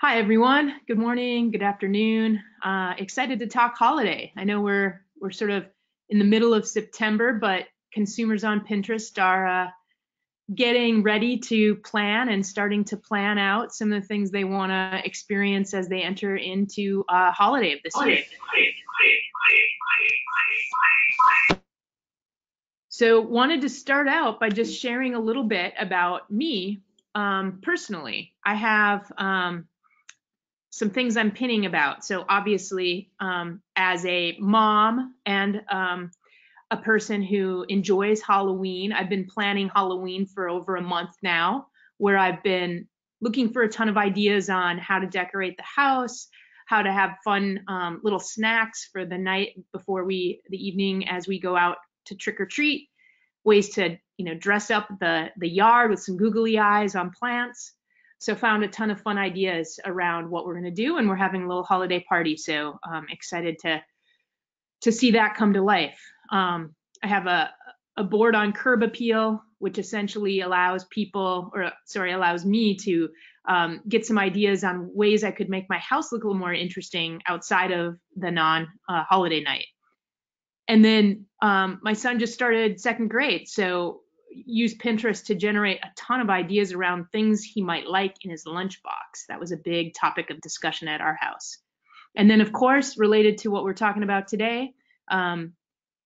Hi everyone. Good morning, good afternoon. Excited to talk holiday. I know we're sort of in the middle of September, but consumers on Pinterest are getting ready to plan and starting to plan out some of the things they want to experience as they enter into holiday of this year. So wanted to start out by just sharing a little bit about me personally. I have some things I'm pinning about. So obviously, as a mom and a person who enjoys Halloween, I've been planning Halloween for over a month now, where I've been looking for a ton of ideas on how to decorate the house, how to have fun little snacks for the night before the evening as we go out to trick or treat, ways to dress up the yard with some googly eyes on plants. So found a ton of fun ideas around what we're going to do, and we're having a little holiday party. So excited to see that come to life. I have a board on curb appeal, which essentially allows me to get some ideas on ways I could make my house look a little more interesting outside of the non-holiday night. And then my son just started second grade, so use Pinterest to generate a ton of ideas around things he might like in his lunchbox. That was a big topic of discussion at our house. And then, of course, related to what we're talking about today,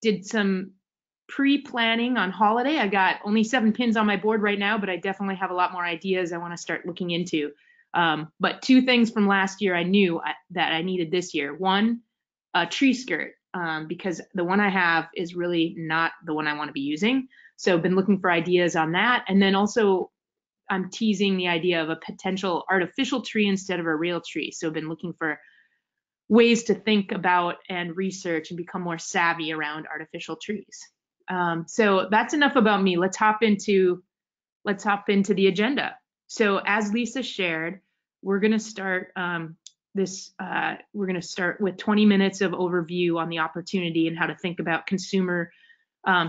did some pre-planning on holiday. I got only 7 pins on my board right now, but I definitely have a lot more ideas I want to start looking into. But 2 things from last year I knew that I needed this year. One, a tree skirt, because the one I have is really not the one I want to be using. So I've been looking for ideas on that. And then also I'm teasing the idea of a potential artificial tree instead of a real tree. So I've been looking for ways to think about and research and become more savvy around artificial trees. So that's enough about me. Let's hop into the agenda. So as Lisa shared, we're going to start we're going to start with 20 minutes of overview on the opportunity and how to think about consumer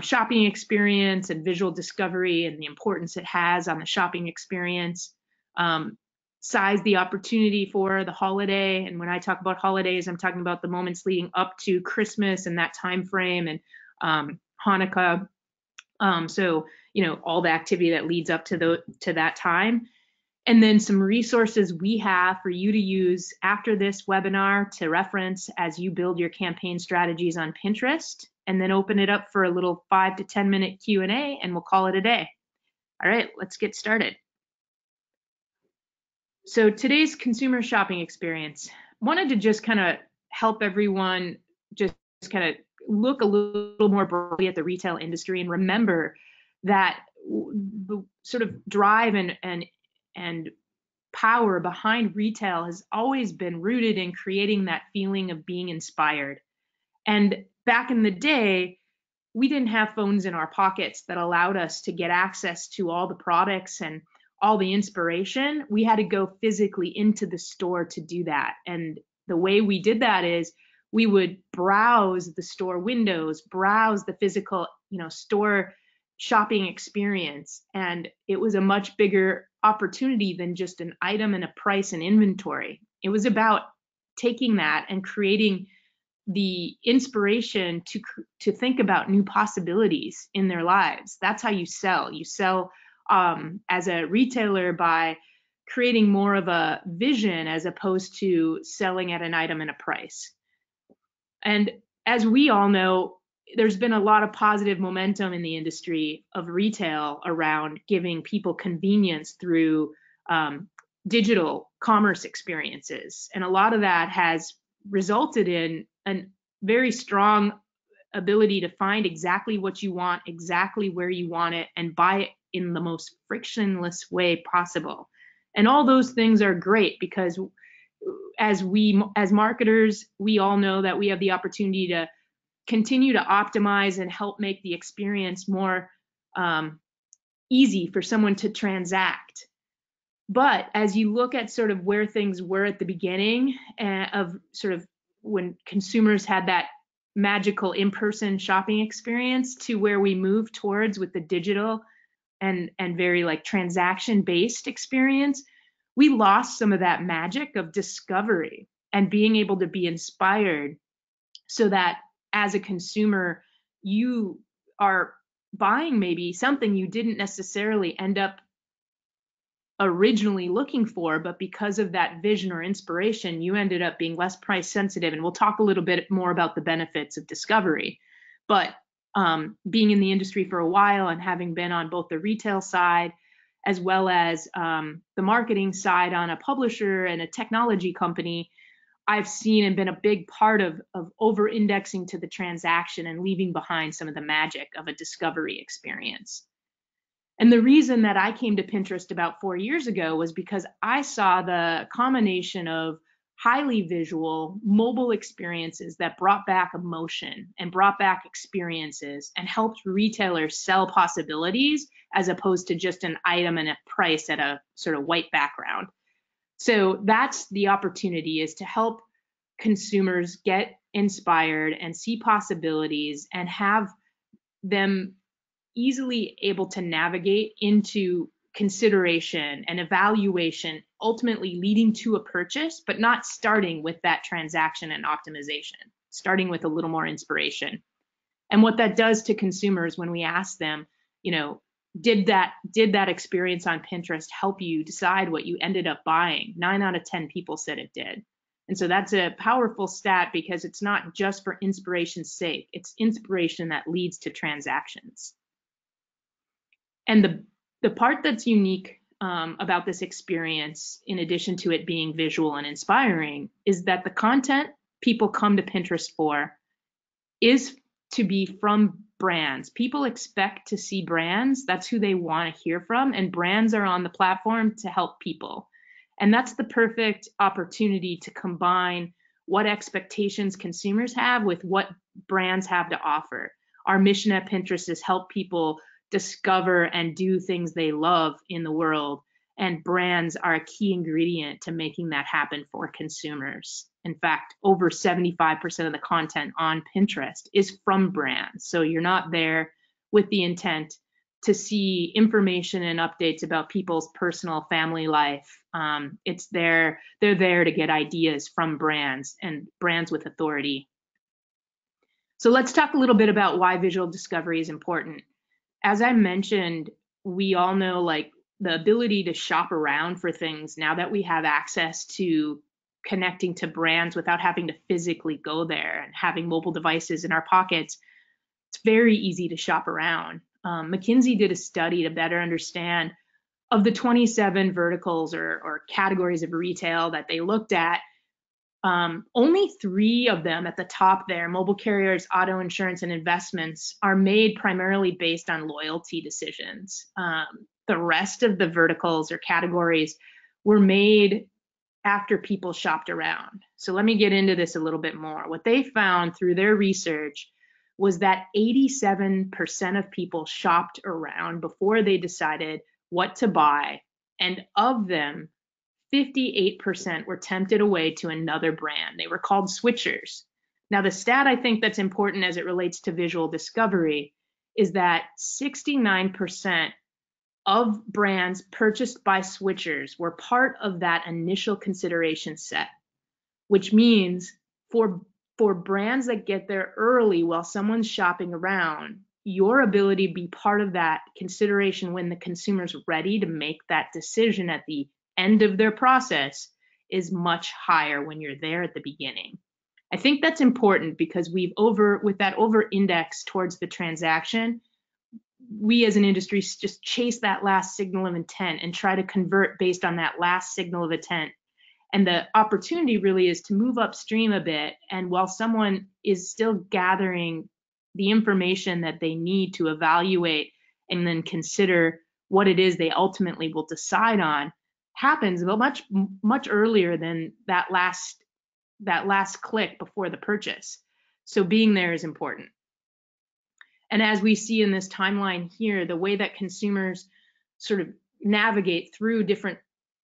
shopping experience and visual discovery and the importance it has on the shopping experience. Size the opportunity for the holiday. And when I talk about holidays, I'm talking about the moments leading up to Christmas and that time frame, and Hanukkah. So, all the activity that leads up to that time. And then some resources we have for you to use after this webinar to reference as you build your campaign strategies on Pinterest, and then open it up for a little 5 to 10 minute Q&A, and we'll call it a day. All right, let's get started. So today's consumer shopping experience, wanted to just kind of help everyone just kind of look a little more broadly at the retail industry and remember that the sort of drive and power behind retail has always been rooted in creating that feeling of being inspired. And back in the day, we didn't have phones in our pockets that allowed us to get access to all the products and all the inspiration. We had to go physically into the store to do that. And the way we did that is we would browse the store windows, browse the physical, store shopping experience. And it was a much bigger opportunity than just an item and a price and inventory. It was about taking that and creating the inspiration to think about new possibilities in their lives. That's how you sell. You sell as a retailer by creating more of a vision as opposed to selling at an item and a price. And as we all know, there's been a lot of positive momentum in the industry of retail around giving people convenience through digital commerce experiences. And a lot of that has resulted in a very strong ability to find exactly what you want, exactly where you want it, and buy it in the most frictionless way possible. And all those things are great because as marketers, we all know that we have the opportunity to continue to optimize and help make the experience more easy for someone to transact. But as you look at sort of where things were at the beginning of sort of when consumers had that magical in-person shopping experience to where we move towards with the digital and very like transaction-based experience, we lost some of that magic of discovery and being able to be inspired, so that as a consumer, you are buying maybe something you didn't necessarily end up originally looking for, but because of that vision or inspiration, you ended up being less price sensitive. And we'll talk a little bit more about the benefits of discovery. But being in the industry for a while and having been on both the retail side as well as the marketing side on a publisher and a technology company, I've seen and been a big part of over-indexing to the transaction and leaving behind some of the magic of a discovery experience. And the reason that I came to Pinterest about 4 years ago was because I saw the combination of highly visual mobile experiences that brought back emotion and brought back experiences and helped retailers sell possibilities as opposed to just an item and a price at a sort of white background. So that's the opportunity, is to help consumers get inspired and see possibilities and have them easily able to navigate into consideration and evaluation, ultimately leading to a purchase, but not starting with that transaction and optimization, starting with a little more inspiration. And what that does to consumers when we ask them, did that experience on Pinterest help you decide what you ended up buying? 9 out of 10 people said it did. And so that's a powerful stat, because it's not just for inspiration's sake, it's inspiration that leads to transactions. And the part that's unique about this experience, in addition to it being visual and inspiring, is that the content people come to Pinterest for is to be from brands. People expect to see brands. That's who they want to hear from. And brands are on the platform to help people. And that's the perfect opportunity to combine what expectations consumers have with what brands have to offer. Our mission at Pinterest is help people discover and do things they love in the world. And brands are a key ingredient to making that happen for consumers. In fact, over 75% of the content on Pinterest is from brands. So you're not there with the intent to see information and updates about people's personal family life. They're there to get ideas from brands, and brands with authority. So let's talk a little bit about why visual discovery is important. As I mentioned, we all know, like, the ability to shop around for things now that we have access to connecting to brands without having to physically go there and having mobile devices in our pockets. It's very easy to shop around. McKinsey did a study to better understand, of the 27 verticals or categories of retail that they looked at, only 3 of them at the top there, mobile carriers, auto insurance, and investments, are made primarily based on loyalty decisions. The rest of the verticals or categories were made after people shopped around. So let me get into this a little bit more. What they found through their research was that 87% of people shopped around before they decided what to buy, and of them, 58% were tempted away to another brand. They were called switchers. Now, the stat I think that's important as it relates to visual discovery is that 69% of brands purchased by switchers were part of that initial consideration set, which means for brands that get there early while someone's shopping around, your ability to be part of that consideration when the consumer's ready to make that decision at the end of their process is much higher when you're there at the beginning. I think that's important because with that over index towards the transaction, we as an industry just chase that last signal of intent and try to convert based on that last signal of intent. And the opportunity really is to move upstream a bit. And while someone is still gathering the information that they need to evaluate and then consider what it is they ultimately will decide on, happens much earlier than that last click before the purchase. So being there is important. And as we see in this timeline here, the way that consumers sort of navigate through different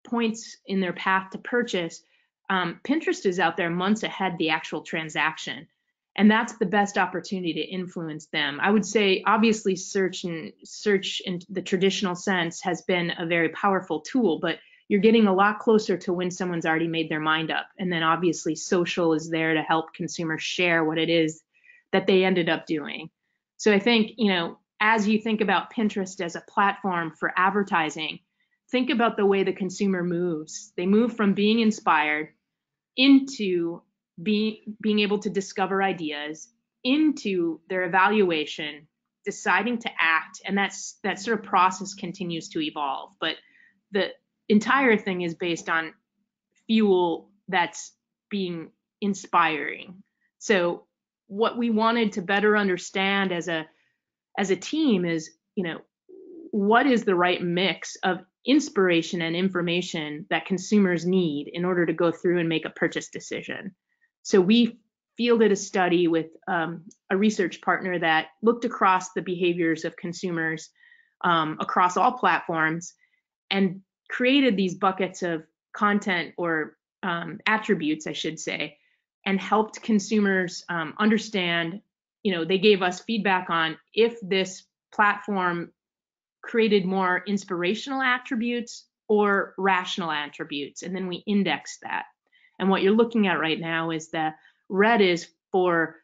points in their path to purchase, Pinterest is out there months ahead the actual transaction. And that's the best opportunity to influence them. I would say, obviously, search in the traditional sense has been a very powerful tool, but you're getting a lot closer to when someone's already made their mind up. And then obviously social is there to help consumers share what it is that they ended up doing. So I think, as you think about Pinterest as a platform for advertising, think about the way the consumer moves. They move from being inspired into being able to discover ideas, into their evaluation, deciding to act, and that sort of process continues to evolve. But the entire thing is based on fuel that's being inspiring. So what we wanted to better understand as a team is, what is the right mix of inspiration and information that consumers need in order to go through and make a purchase decision. So we fielded a study with a research partner that looked across the behaviors of consumers across all platforms and created these buckets of content or attributes, I should say, and helped consumers understand, they gave us feedback on if this platform created more inspirational attributes or rational attributes, and then we indexed that. And what you're looking at right now is the red is for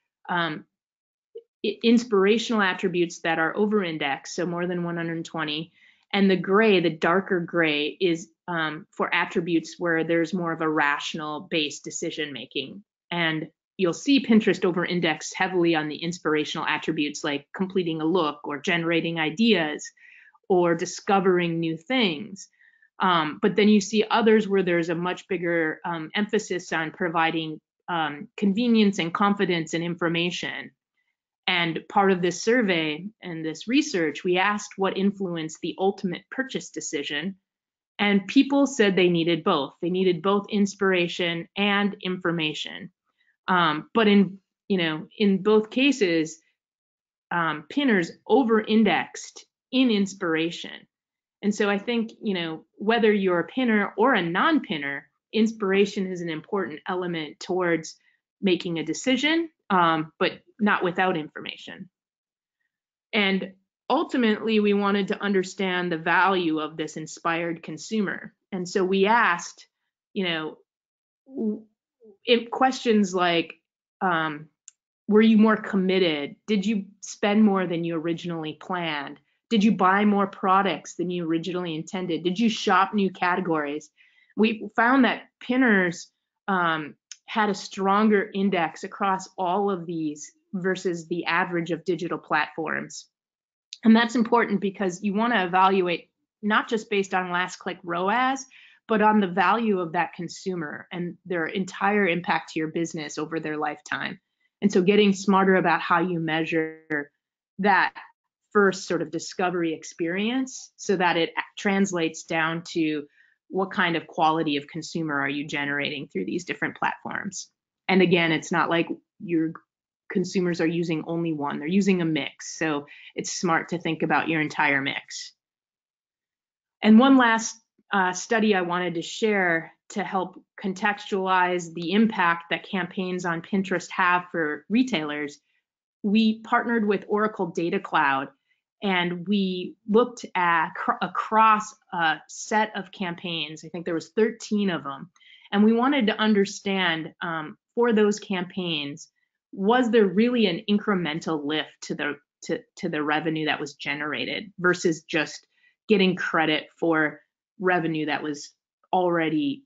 inspirational attributes that are over-indexed, so more than 120, and the gray, the darker gray, is for attributes where there's more of a rational-based decision-making. And you'll see Pinterest over-index heavily on the inspirational attributes like completing a look or generating ideas or discovering new things. But then you see others where there's a much bigger emphasis on providing convenience and confidence and information. And part of this survey and this research, we asked what influenced the ultimate purchase decision. And people said they needed both. They needed both inspiration and information. But in both cases, pinners over-indexed in inspiration. And so I think, whether you're a pinner or a non-pinner, inspiration is an important element towards making a decision, but not without information. And ultimately, we wanted to understand the value of this inspired consumer. And so we asked, questions like, were you more committed? Did you spend more than you originally planned? Did you buy more products than you originally intended? Did you shop new categories? We found that pinners had a stronger index across all of these versus the average of digital platforms. And that's important because you want to evaluate not just based on last click ROAS, but on the value of that consumer and their entire impact to your business over their lifetime. And so getting smarter about how you measure that first sort of discovery experience so that it translates down to what kind of quality of consumer are you generating through these different platforms. And again, it's not like your consumers are using only one, they're using a mix. So it's smart to think about your entire mix. And one last study I wanted to share to help contextualize the impact that campaigns on Pinterest have for retailers. We partnered with Oracle Data Cloud and we looked at across a set of campaigns. I think there was 13 of them. And we wanted to understand for those campaigns, was there really an incremental lift to the revenue that was generated versus just getting credit for revenue that was already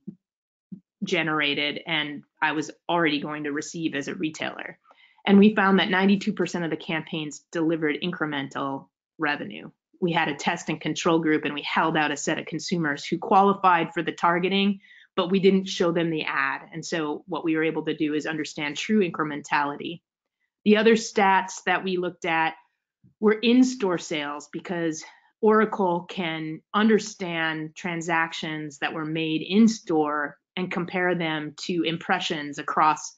generated and I was already going to receive as a retailer. And we found that 92% of the campaigns delivered incremental revenue. We had a test and control group and we held out a set of consumers who qualified for the targeting, but we didn't show them the ad. And so what we were able to do is understand true incrementality. The other stats that we looked at were in-store sales because Oracle can understand transactions that were made in store and compare them to impressions across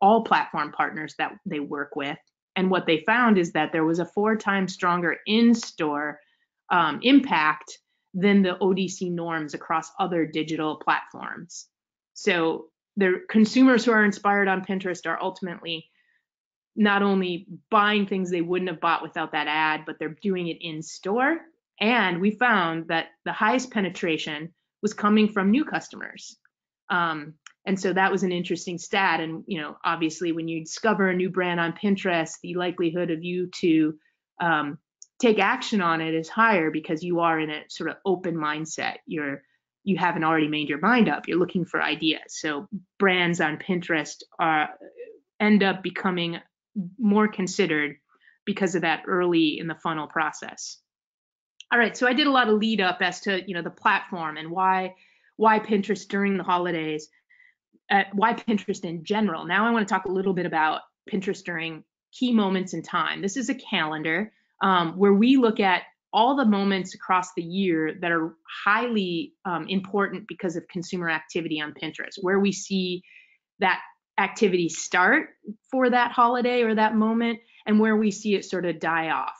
all platform partners that they work with. And what they found is that there was a 4 times stronger in-store impact than the ODC norms across other digital platforms. So the consumers who are inspired on Pinterest are ultimately not only buying things they wouldn't have bought without that ad, but they're doing it in store. And we found that the highest penetration was coming from new customers. And so that was an interesting stat. And, you know, obviously when you discover a new brand on Pinterest, the likelihood of you to take action on it is higher because you are in a sort of open mindset. You haven't already made your mind up. You're looking for ideas. So brands on Pinterest end up becoming more considered because of that early in the funnel process. All right, so I did a lot of lead up as to, you know, the platform and why Pinterest during the holidays, why Pinterest in general. Now I want to talk a little bit about Pinterest during key moments in time. This is a calendar where we look at all the moments across the year that are highly important because of consumer activity on Pinterest, where we see that activity start for that holiday or that moment, and where we see it sort of die off.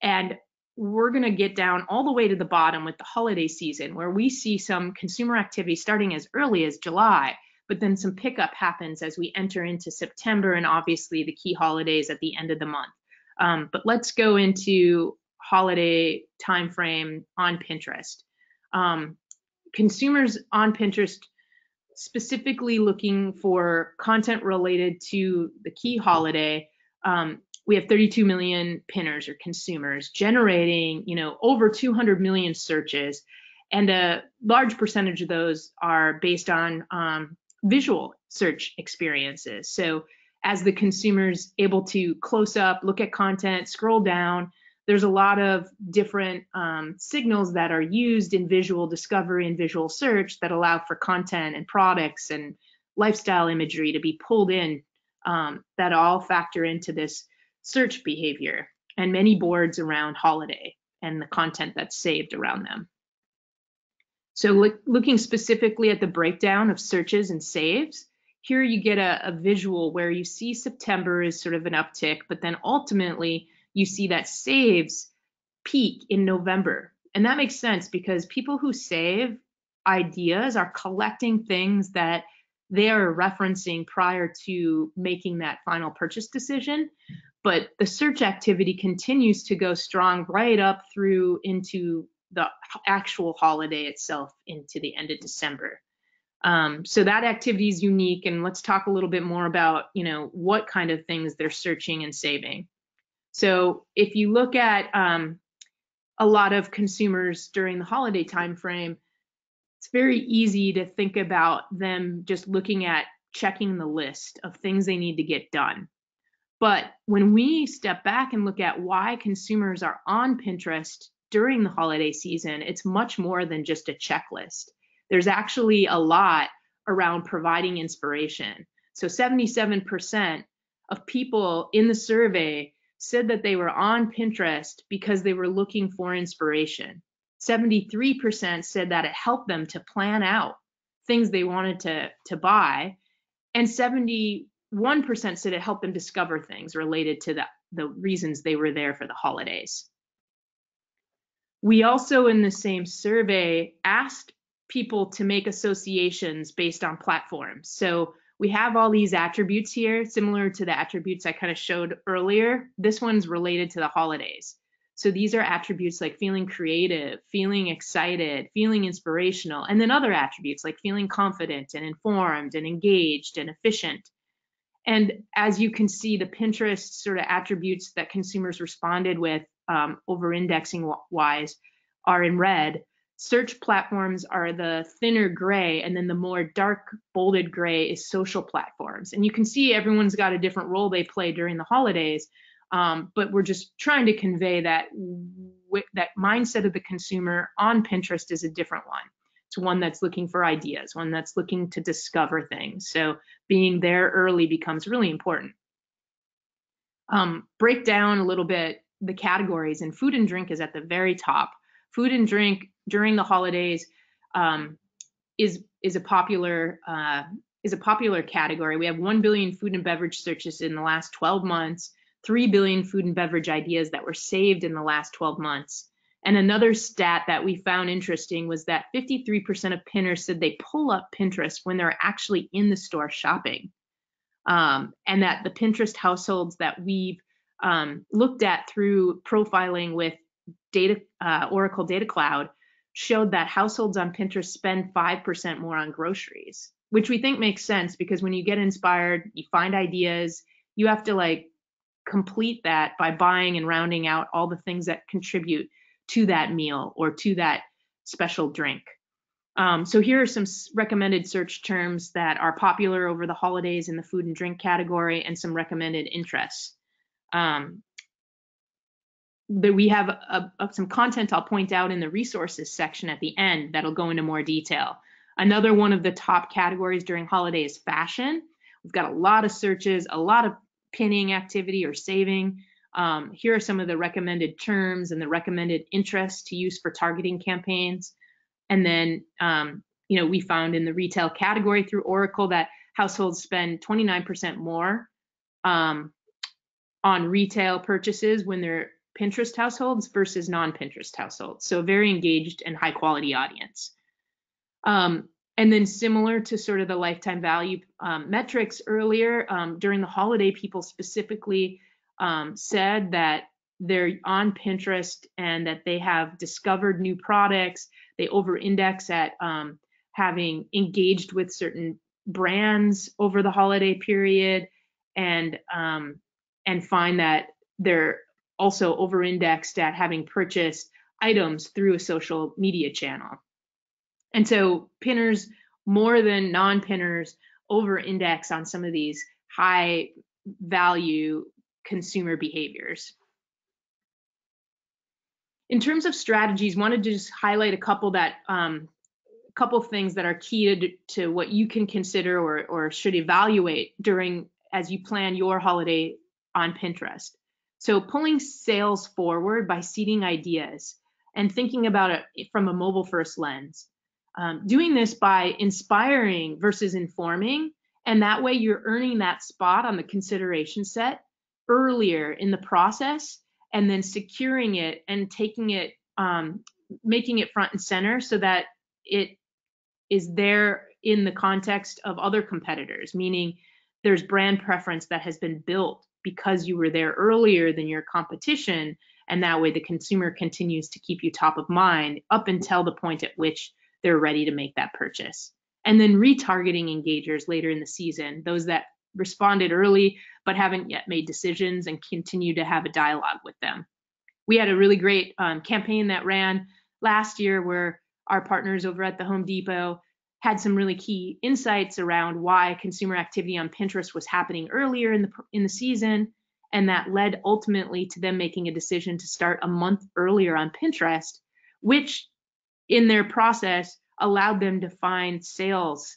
And we're going to get down all the way to the bottom with the holiday season, where we see some consumer activity starting as early as July, but then some pickup happens as we enter into September and obviously the key holidays at the end of the month. But let's go into holiday timeframe on Pinterest. Consumers on Pinterest specifically looking for content related to the key holiday. We have 32 million pinners or consumers generating, you know, over 200 million searches, and a large percentage of those are based on visual search experiences. So as the consumer's able to close up, look at content, scroll down, there's a lot of different signals that are used in visual discovery and visual search that allow for content and products and lifestyle imagery to be pulled in that all factor into this search behavior, and many boards around holiday and the content that's saved around them. So looking specifically at the breakdown of searches and saves, here you get a visual where you see September is sort of an uptick, but then ultimately you see that saves peak in November. And that makes sense because people who save ideas are collecting things that they are referencing prior to making that final purchase decision. But the search activity continues to go strong right up through into the actual holiday itself, into the end of December. So that activity is unique, and let's talk a little bit more about, you know, what kind of things they're searching and saving. So if you look at a lot of consumers during the holiday timeframe, it's very easy to think about them just looking at checking the list of things they need to get done. But when we step back and look at why consumers are on Pinterest during the holiday season, it's much more than just a checklist. There's actually a lot around providing inspiration. So 77% of people in the survey said that they were on Pinterest because they were looking for inspiration. 73% said that it helped them to plan out things they wanted to buy, and 71% said it helped them discover things related to the reasons they were there for the holidays. We also, in the same survey, asked people to make associations based on platforms. So we have all these attributes here, similar to the attributes I kind of showed earlier. This one's related to the holidays. So these are attributes like feeling creative, feeling excited, feeling inspirational, and then other attributes like feeling confident and informed and engaged and efficient. And as you can see, the Pinterest sort of attributes that consumers responded with over-indexing wise are in red. Search platforms are the thinner gray, and then the more dark bolded gray is social platforms. And you can see everyone's got a different role they play during the holidays, but we're just trying to convey that that mindset of the consumer on Pinterest is a different one. It's one that's looking for ideas, one that's looking to discover things. So being there early becomes really important. Break down a little bit the categories, and food and drink is at the very top. Food and drink during the holidays is a popular category. We have 1 billion food and beverage searches in the last 12 months, 3 billion food and beverage ideas that were saved in the last 12 months. And another stat that we found interesting was that 53% of pinners said they pull up Pinterest when they're actually in the store shopping. And that the Pinterest households that we've looked at through profiling with Oracle Data Cloud showed that households on Pinterest spend 5% more on groceries, which we think makes sense because when you get inspired, you find ideas, you have to like complete that by buying and rounding out all the things that contribute to that meal or to that special drink. So here are some recommended search terms that are popular over the holidays in the food and drink category and some recommended interests. We have some content I'll point out in the resources section at the end that'll go into more detail. Another one of the top categories during holiday is fashion. We've got a lot of searches, a lot of pinning activity or saving. Here are some of the recommended terms and the recommended interests to use for targeting campaigns. And then, we found in the retail category through Oracle that households spend 29% more on retail purchases when they're Pinterest households versus non-Pinterest households. So a very engaged and high quality audience. And then similar to sort of the lifetime value metrics earlier, during the holiday, people specifically said that they're on Pinterest and that they have discovered new products. They over-index at having engaged with certain brands over the holiday period, and find that they're also over-indexed at having purchased items through a social media channel. And so pinners more than non-pinners over-index on some of these high value consumer behaviors. In terms of strategies, wanted to just highlight a couple things that are key to what you can consider or should evaluate as you plan your holiday on Pinterest. So pulling sales forward by seeding ideas and thinking about it from a mobile first lens. Doing this by inspiring versus informing, and that way you're earning that spot on the consideration set earlier in the process, and then securing it and taking it, making it front and center so that it is there in the context of other competitors, meaning there's brand preference that has been built because you were there earlier than your competition, and that way the consumer continues to keep you top of mind up until the point at which they're ready to make that purchase. And then retargeting engagers later in the season, those that responded early but haven't yet made decisions, and continue to have a dialogue with them. We had a really great campaign that ran last year where our partners over at the Home Depot had some really key insights around why consumer activity on Pinterest was happening earlier in the season, and that led ultimately to them making a decision to start a month earlier on Pinterest, which in their process allowed them to find sales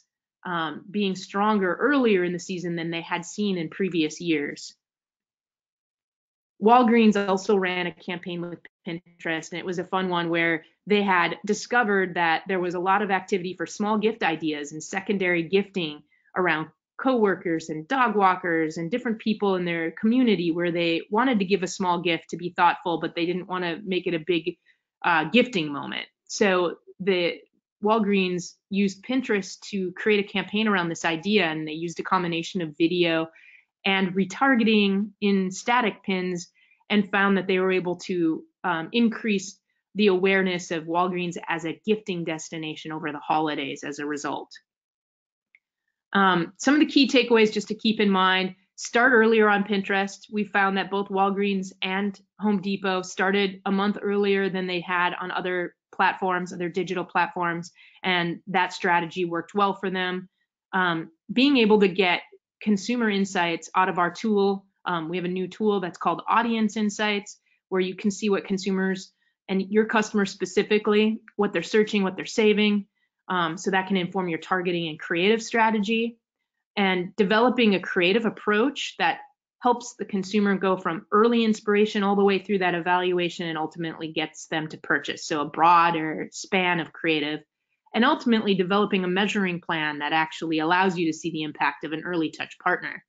being stronger earlier in the season than they had seen in previous years. Walgreens also ran a campaign with Pinterest, and it was a fun one where they had discovered that there was a lot of activity for small gift ideas and secondary gifting around coworkers and dog walkers and different people in their community, where they wanted to give a small gift to be thoughtful, but they didn't want to make it a big gifting moment. So the Walgreens used Pinterest to create a campaign around this idea, and they used a combination of video and retargeting in static pins, and found that they were able to increase the awareness of Walgreens as a gifting destination over the holidays as a result. Some of the key takeaways just to keep in mind: start earlier on Pinterest. We found that both Walgreens and Home Depot started a month earlier than they had on other platforms, other digital platforms, and that strategy worked well for them. Being able to get consumer insights out of our tool. We have a new tool that's called Audience Insights, where you can see what consumers and your customers specifically, what they're searching, what they're saving. So that can inform your targeting and creative strategy. And developing a creative approach that helps the consumer go from early inspiration all the way through that evaluation and ultimately gets them to purchase. So a broader span of creative, and ultimately developing a measuring plan that actually allows you to see the impact of an early touch partner.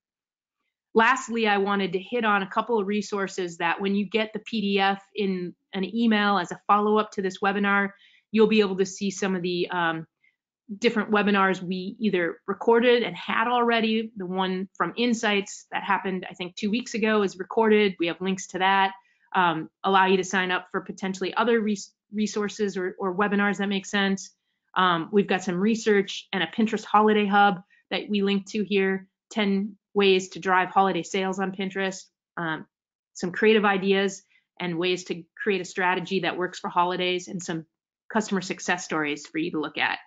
Lastly, I wanted to hit on a couple of resources that when you get the PDF in an email as a follow-up to this webinar, you'll be able to see some of the different webinars we either recorded and had already. The one from Insights that happened, I think, 2 weeks ago is recorded. We have links to that. Allow you to sign up for potentially other resources or webinars that make sense. We've got some research and a Pinterest holiday hub that we link to here, 10 ways to drive holiday sales on Pinterest, some creative ideas and ways to create a strategy that works for holidays, and some customer success stories for you to look at.